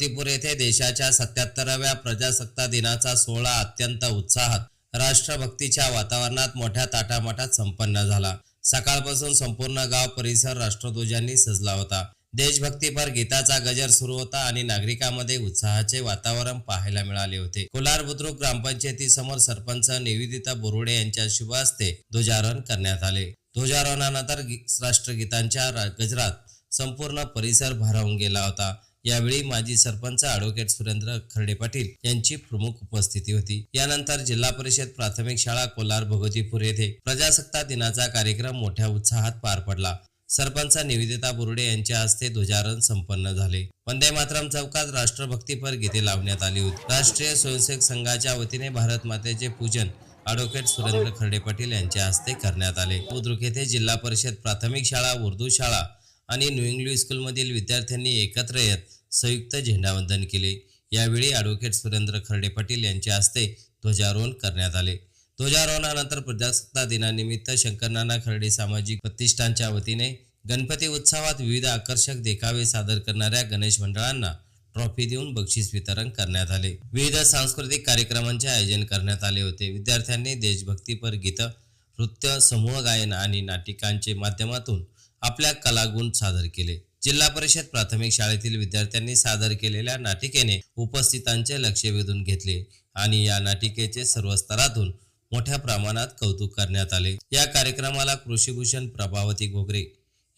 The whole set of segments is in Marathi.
भगवतीपूर येथे देशाच्या 77व्या प्रजासत्ताक दिनाचा सोहळा अत्यंत उत्साहात राष्ट्रभक्तीच्या वातावरणात मोठ्या ताटामाटात संपन्न झाला। सकाळपासून संपूर्ण गाव परिसर राष्ट्रध्वजांनी सजला होता। देशभक्तीपर गीताचा गजर सुरू होता आणि नागरिकांमध्ये उत्साहाचे वातावरण पाहायला मिळाले होते। कोलार बुद्रुक ग्रामपंचायतीसमोर सरपंच निवेदिता बोरुडे यांच्या शुभ हस्ते ध्वजारोहण करण्यात आले। ध्वजारोहणानंतर राष्ट्रगीतांच्या गजरात संपूर्ण परिसर भारावून गेला होता। यावेळी माजी सरपंच ॲडव्होकेट सुरेंद्र खर्डे पाटील यांची प्रमुख उपस्थिती होती। यानंतर जिल्हा परिषद प्राथमिक शाळा कोलार भगवतीपूर येथे प्रजासत्ताक दिनाचा कार्यक्रम मोठ्या उत्साहात पार पडला। सरपंच निवेदिता बोरुडे यांच्या हस्ते ध्वजारोहण संपन्न झाले। वंदे मातरम चौकात राष्ट्रभक्तीपर गीते लावण्यात आली होती। राष्ट्रीय स्वयंसेवक संघाच्या वतीने भारत मातेचे पूजन ॲडव्होकेट सुरेंद्र खर्डे पाटील यांच्या हस्ते करण्यात आले। बुद्रुक येथे जिल्हा परिषद प्राथमिक शाळा, उर्दू शाळा आणि न्यू इंग्लिश स्कूलमधील विद्यार्थ्यांनी एकत्र येत संयुक्त झेंडावंदन केले। यावेळी ॲडव्होकेट सुरेंद्र खर्डे पाटील यांच्या हस्ते ध्वजारोहण करण्यात आले। ध्वजारोहणानंतर प्रजासत्ताक दिनानिमित्त शंकरनाना खर्डे सामाजिक प्रतिष्ठानच्या वतीने गणपती उत्सवात विविध आकर्षक देखावे सादर करणाऱ्या गणेश मंडळांना ट्रॉफी देऊन बक्षीस वितरण करण्यात आले। विविध सांस्कृतिक कार्यक्रमांचे आयोजन करण्यात आले होते। विद्यार्थ्यांनी देशभक्तीपर गीतं, नृत्य, समूह गायन आणि नाटिकांच्या माध्यमातून आपल्या कलागुण सादर केले। जिल्हा परिषद प्राथमिक शाळेतील विद्यार्थ्यांनी सादर केलेल्या नाटिकेने उपस्थितांचे लक्ष वेधून घेतले आणि या नाटिकेचे सर्व स्तरातून मोठ्या प्रमाणात कौतुक करण्यात आले। या कार्यक्रमाला कृषीभूषण प्रभावती घोगरे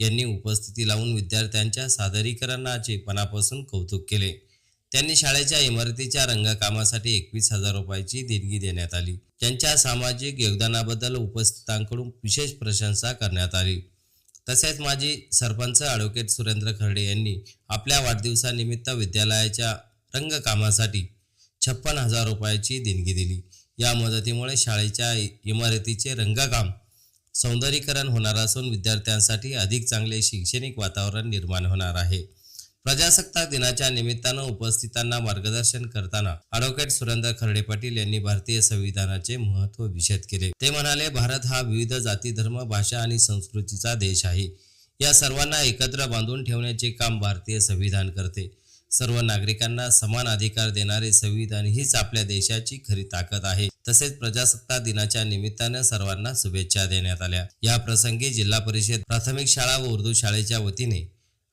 यांनी उपस्थिती लावून विद्यार्थ्यांच्या सादरीकरणाचे मनापासून कौतुक केले। त्यांनी शाळेच्या इमारतीच्या रंगकामासाठी 21,000 रुपयाची देणगी देण्यात आली। त्यांच्या सामाजिक योगदानाबद्दल उपस्थितांकडून विशेष प्रशंसा करण्यात आली। तसेच माजी सरपंच ॲडव्होकेट सुरेंद्र खर्डे यांनी आपल्या वाढदिवसानिमित्त विद्यालयाच्या रंगकामासाठी 56,000 रुपयाची देणगी दिली। या मदतीमुळे शाळेच्या इमारतीचे रंगकाम सौंदर्यीकरण होणार असून विद्यार्थ्यांसाठी अधिक चांगले शैक्षणिक वातावरण निर्माण होणार आहे। प्रजासत्ताक दिनाच्या निमित्तानं उपस्थितांना मार्गदर्शन करताना ॲडव्होकेट सुरेंद्र खर्डे पाटील यांनी भारतीय संविधानाचे महत्त्व विशद केले। ते म्हणाले, भारत हा विविध जाती, धर्म, भाषा आणि संस्कृतीचा देश आहे। या सर्वांना एकत्र बांधून ठेवण्याचे काम भारतीय संविधान करते। सर्व नागरिकांना समान अधिकार देणारे संविधान हीच आपल्या देशाची खरी ताकद आहे। तसेच प्रजासत्ताक दिनाच्या निमित्तानं सर्वांना शुभेच्छा देण्यात आल्या। या प्रसंगी जिल्हा परिषद प्राथमिक शाळा व उर्दू शाळेच्या वतीने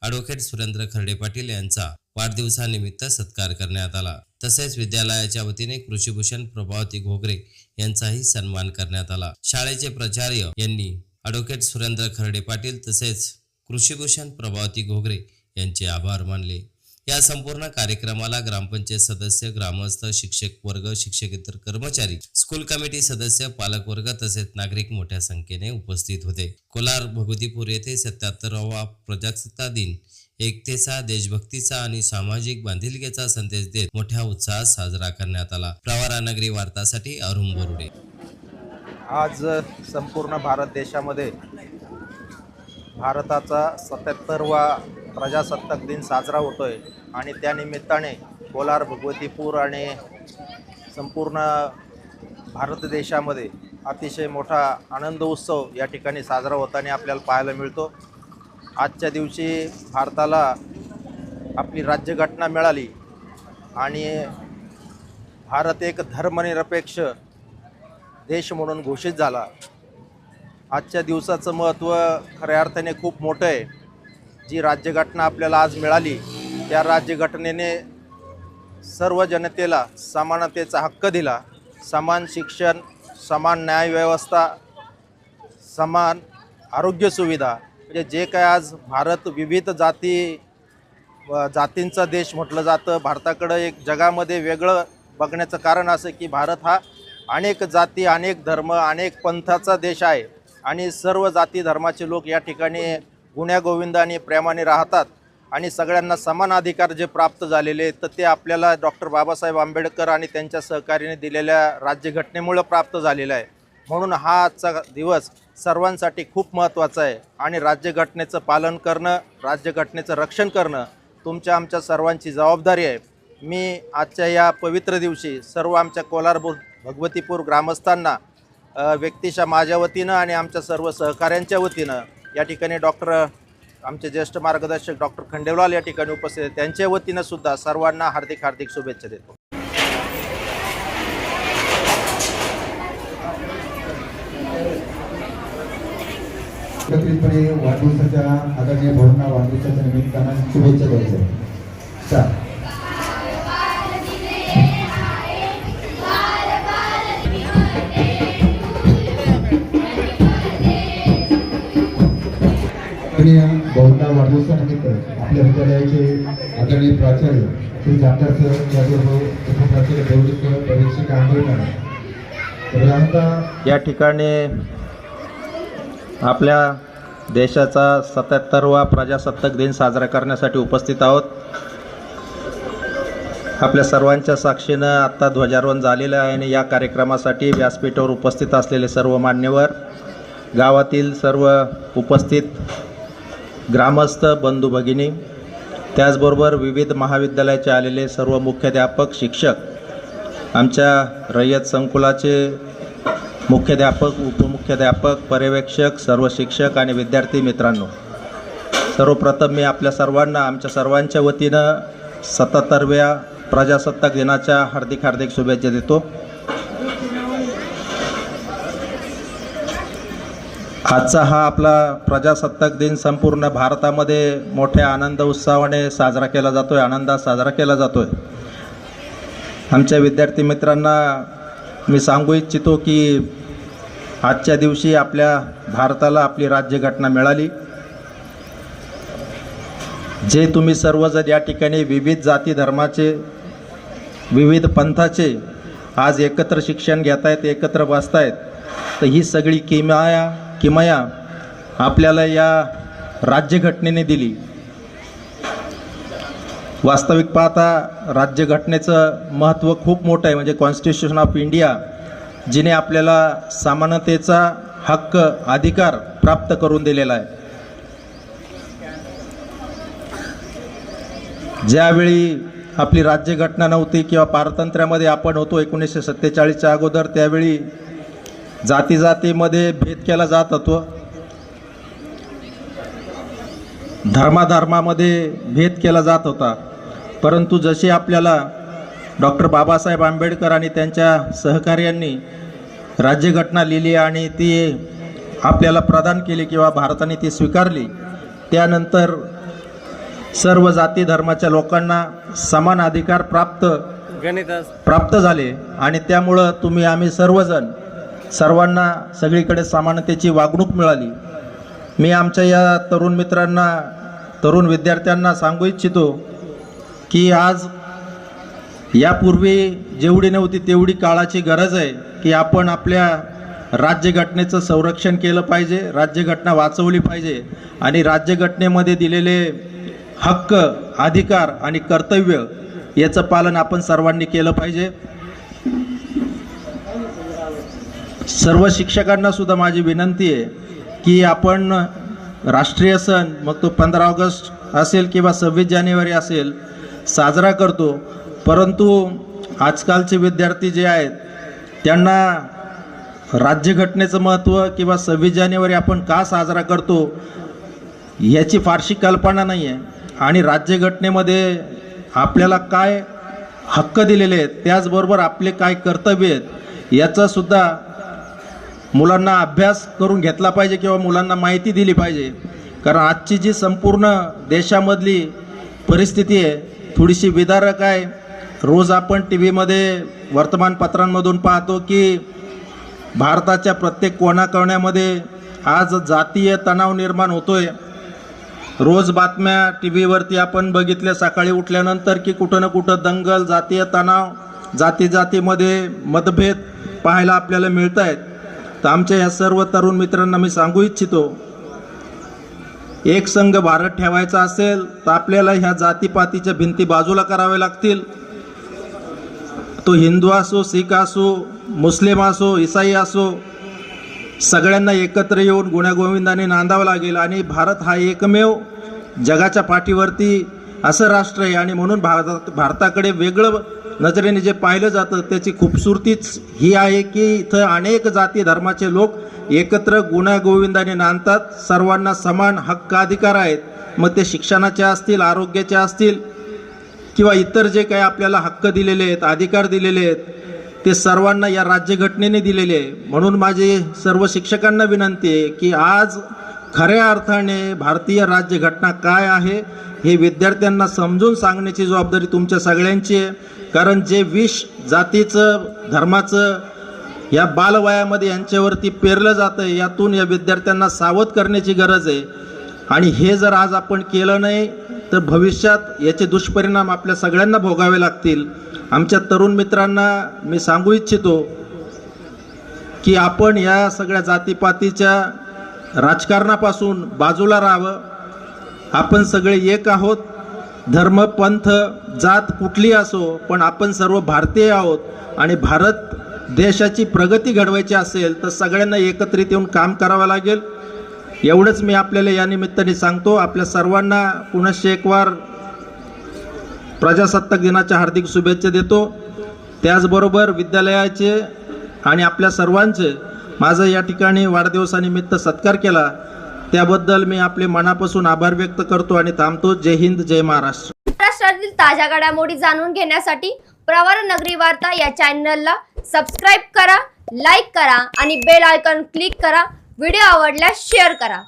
ॲडव्होकेट सुरेंद्र खर्डे पाटील यांचा वाढदिवसानिमित्त सत्कार करण्यात आला। तसेच विद्यालयाच्या वतीने कृषीभूषण प्रभावती घोगरे यांचाही सन्मान करण्यात आला। शाळेचे प्राचार्य यांनी ॲडव्होकेट सुरेंद्र खर्डे पाटील तसेच कृषीभूषण प्रभावती घोगरे यांचे आभार मानले। या संपूर्ण कार्यक्रमाला ग्रामपंचायत सदस्य, ग्रामस्थ, शिक्षक वर्ग, शिक्षकेतर कर्मचारी, स्कूल कमिटी सदस्य, पालक वर्ग तसेच नागरिक मोठ्या संख्येने उपस्थित होते। कोलार भगवतीपूर येथे 77वा प्रजासत्ताक दिन एकतेचा, देशभक्तीचा आणि सामाजिक बांधिलकीचा संदेश देत मोठ्या उत्साहात साजरा करण्यात आला। प्रवरा नगरी वार्तासाठी अरुण बोरुडे। आज संपूर्ण भारत देशामध्ये भारताचा 77वा प्रजासत्ताक दिन साजरा होतोय आणि त्यानिमित्ताने कोलार भगवतीपूर आणि संपूर्ण भारत देशामध्ये अतिशय मोठा आनंद उत्सव या ठिकाणी साजरा होताना आपल्याला पाहायला मिळतो। आजच्या दिवशी भारताला आपली राज्यघटना मिळाली आणि भारत एक धर्मनिरपेक्ष देश म्हणून घोषित झाला। आजच्या दिवसाचं महत्त्व खऱ्या अर्थाने खूप मोठं आहे। जी राज्यघटना आपल्याला आज मिळाली त्या राज्यघटनेने सर्व जनतेला समानतेचा हक्क दिला। समान शिक्षण, समान न्यायव्यवस्था, समान आरोग्य सुविधा, म्हणजे जे काय आज भारत विविध जातींचा देश म्हटलं जातं। भारताकडं एक जगामध्ये वेगळं बघण्याचं कारण असं की भारत हा अनेक जाती, अनेक धर्म, अनेक पंथाचा देश आहे आणि सर्व जाती धर्माचे लोक या ठिकाणी गुण्यागोविंदाने प्रेमाने राहतात आणि सगळ्यांना समान अधिकार जे प्राप्त झालेले तर ते आपल्याला डॉक्टर बाबासाहेब आंबेडकर आणि त्यांच्या सहकार्याने दिलेल्या राज्यघटनेमुळे प्राप्त झालेला आहे। म्हणून हा आजचा दिवस सर्वांसाठी खूप महत्त्वाचा आहे आणि राज्यघटनेचं पालन करणं, राज्यघटनेचं रक्षण करणं तुमच्या आमच्या सर्वांची जबाबदारी आहे। मी आजच्या या पवित्र दिवशी सर्व आमच्या कोलार भगवतीपूर ग्रामस्थांना व्यक्तिशः माझ्या वतीनं आणि आमच्या सर्व सहकाऱ्यांच्या वतीनं या ठिकाणी डॉक्टर आमचे ज्येष्ठ मार्गदर्शक डॉक्टर खंडेलवाल या ठिकाणी उपस्थित आहेत. त्यांच्या वतीनं सुद्धा सर्वांना हार्दिक हार्दिक शुभेच्छा देतो. एकत्रितपणे वाढदिवसाच्या आदरणीय भाऊंना वाढदिवसाच्या निमित्तानं शुभेच्छा द्यायच्या. चला. आणि भाऊंना वाढदिवसानिमित्त आपल्या विद्यालयाचे आदरणीय प्राचार्य श्री जामदार सर यादव उपप्राचार्य प्रवृत्त परीक्षक आंदोलन प्रधानतः या ठिकाणी आपल्या देशाचा 77वा प्रजासत्ताक दिन साजरा करण्यासाठी उपस्थित आहोत. आपल्या सर्वांच्या साक्षीनं आत्ता ध्वजारोहण झालेलं आहे आणि या कार्यक्रमासाठी व्यासपीठावर उपस्थित असलेले सर्व मान्यवर, गावातील सर्व उपस्थित ग्रामस्थ बंधू भगिनी, त्याचबरोबर विविध महाविद्यालयाचे आलेले सर्व मुख्याध्यापक, शिक्षक, आमच्या रयत संकुलाचे मुख्याध्यापक, उपमुख्याध्यापक, पर्यवेक्षक, सर्व शिक्षक आणि विद्यार्थी मित्रांनो, सर्वप्रथम मी आपल्या सर्वांना आमच्या सर्वांच्या वतीनं 77व्या प्रजासत्ताक दिनाच्या हार्दिक हार्दिक शुभेच्छा देतो. आजचा हा आपला प्रजासत्ताक दिन संपूर्ण भारतामध्ये मोठ्या आनंद उत्साहाने साजरा केला जातो आहे, आनंदात साजरा केला जातो आहे. आमच्या विद्यार्थी मित्रांना मी सांगू इच्छितो की आजच्या दिवशी आपल्या भारताला आपली राज्यघटना मिळाली. जे तुम्ही सर्वजण या ठिकाणी विविध जाती धर्माचे, विविध पंथाचे आज एकत्र शिक्षण घेत आहेत, एकत्र बसत आहेत, तर ही सगळी किमया आपल्याला या राज्यघटनेने दिली. वास्तविक पाहता राज्यघटनेचं महत्त्व खूप मोठं आहे. म्हणजे कॉन्स्टिट्यूशन ऑफ इंडिया जिने आपल्याला समानतेचा हक्क, अधिकार प्राप्त करून दिलेला आहे. ज्यावेळी आपली राज्यघटना नव्हती किंवा पारतंत्र्यामध्ये आपण होतो 1947च्या अगोदर, त्यावेळी जातीजातीमध्ये भेद केला जात होतो, धर्माधर्मामध्ये भेद केला जात होता. परंतु जशी आपल्याला डॉक्टर बाबासाहेब आंबेडकर आणि त्यांच्या सहकार्यांनी राज्यघटना लिहिली आणि ती आपल्याला प्रदान केली किंवा भारताने ती स्वीकारली, त्यानंतर सर्व जाती धर्माच्या लोकांना समान अधिकार प्राप्त झाले आणि त्यामुळं आम्ही सर्वांना सगळीकडे समानतेची वागणूक मिळाली. मी आमच्या या तरुण मित्रांना, तरुण विद्यार्थ्यांना सांगू इच्छितो की आज यापूर्वी जेवढी नव्हती तेवढी काळाची गरज आहे की आपण आपल्या राज्यघटनेचं संरक्षण केलं पाहिजे, राज्यघटना वाचवली पाहिजे आणि राज्यघटनेमध्ये दिलेले हक्क, अधिकार आणि कर्तव्य याचं पालन आपण सर्वांनी केलं पाहिजे. सर्व शिक्षकांना सुद्धा माझी विनंती आहे की आपण राष्ट्रीय सण, मग तो 15 ऑगस्ट असेल किंवा 26 जानेवारी असेल, साजरा करतो, परंतु आजकालचे विद्यार्थी जे आहेत त्यांना राज्यघटनेचं महत्त्व किंवा 26 जानेवारी आपण का साजरा करतो याची फारशी कल्पना नाही आहे. आणि राज्यघटनेमध्ये आपल्याला काय हक्क दिलेले आहेत, त्याचबरोबर आपले काय कर्तव्य आहेत याचासुद्धा मुलांना अभ्यास करून घेतला पाहिजे किंवा मुलांना माहिती दिली पाहिजे. कारण आजची जी संपूर्ण देशामधली परिस्थिती आहे थोडीशी विदारक आहे. रोज आपण टी व्हीमध्ये, वर्तमानपत्रांमधून पाहतो की भारताच्या प्रत्येक कोणाकोण्यामध्ये आज जातीय तणाव निर्माण होतोय. रोज बातम्या टी व्हीवरती आपण बघितल्या सकाळी उठल्यानंतर की कुठं ना कुठं दंगल, जातीय तणाव, जातीमध्ये मतभेद पाहायला आपल्याला मिळत आहेत. तर आमच्या या सर्व तरुण मित्रांना मी सांगू इच्छितो, एक संघ भारत ठेवायचा असेल तर आपल्याला ह्या जातीपातीच्या भिंती बाजूला कराव्या लागतील. तो हिंदू असो, शीख असो, मुस्लिम असो, ईसाई असो, सगळ्यांना एकत्र येऊन गुण्यागोविंदाने नांदावं लागेल. आणि भारत हा एकमेव जगाच्या पाठीवरती असं राष्ट्र आहे आणि म्हणून भारताकडे वेगळं नजरेने जे पाहिलं जातं त्याची खूबसूरतीच ही आहे की इथं अनेक जाती धर्माचे लोक एकत्र गुण्यागोविंदाने नांदतात. सर्वांना समान हक्क अधिकार आहेत, मग ते शिक्षणाचे असतील, आरोग्याचे असतील किंवा इतर जे काही आपल्याला हक्क दिलेले आहेत, अधिकार दिलेले आहेत, ते सर्वांना या राज्यघटनेने दिलेले आहे. म्हणून माझी सर्व शिक्षकांना विनंती आहे की आज खऱ्या अर्थाने भारतीय राज्यघटना काय आहे हे विद्यार्थ्यांना समजून सांगण्याची जबाबदारी तुमच्या सगळ्यांची आहे. कारण जे विष जातीचं, धर्माचं या बालवयामध्ये यांच्यावरती पेरलं जातं, यातून या विद्यार्थ्यांना सावध करण्याची गरज आहे. आणि हे जर आज आपण केलं नाही तर भविष्यात याचे दुष्परिणाम आपल्या सगळ्यांना भोगावे लागतील. आमच्या तरुण मित्रांना मी सांगू इच्छितो की आपण या सगळ्या जातीपातीच्या राजकारणापासून बाजूला राहावं. आपण सगळे एक आहोत. धर्म, पंथ, जात कुठली असो, पण आपण सर्व भारतीय आहोत. आणि भारत देशाची प्रगती घडवायची असेल तर सगळ्यांना एकत्रित येऊन काम करावं लागेल. एवढंच मी आपल्याला या निमित्ताने सांगतो. आपल्या सर्वांना पुनश्च एक वार प्रजासत्ताक दिनाच्या हार्दिक शुभेच्छा देतो. त्याचबरोबर विद्यालयाचे आणि आपल्या सर्वांचे माझा या ठिकाणी वाढदिवसानिमित्त सत्कार केला त्याबद्दल मी आपले मनापासून आभार व्यक्त करतो आणि थांबतो. जय हिंद, जय महाराष्ट्र. महाराष्ट्रातील ताज्या घडामोडी जाणून घेण्यासाठी प्रवरा नगरी वार्ता या चॅनलला सबस्क्राईब करा, लाईक करा आणि बेल आयकॉन क्लिक करा. व्हिडिओ आवडल्यास शेअर करा.